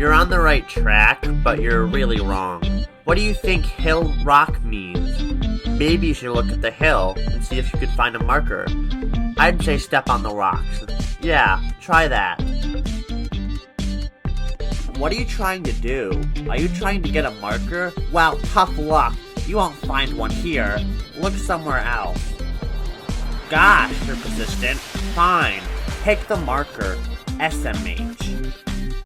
You're on the right track, but you're really wrong. What do you think hill rock means? Maybe you should look at the hill and see if you could find a marker. I'd say step on the rocks. Yeah, try that. What are you trying to do? Are you trying to get a marker? Well, tough luck. You won't find one here. Look somewhere else. Gosh, you're persistent. Fine. Pick the marker. SMH.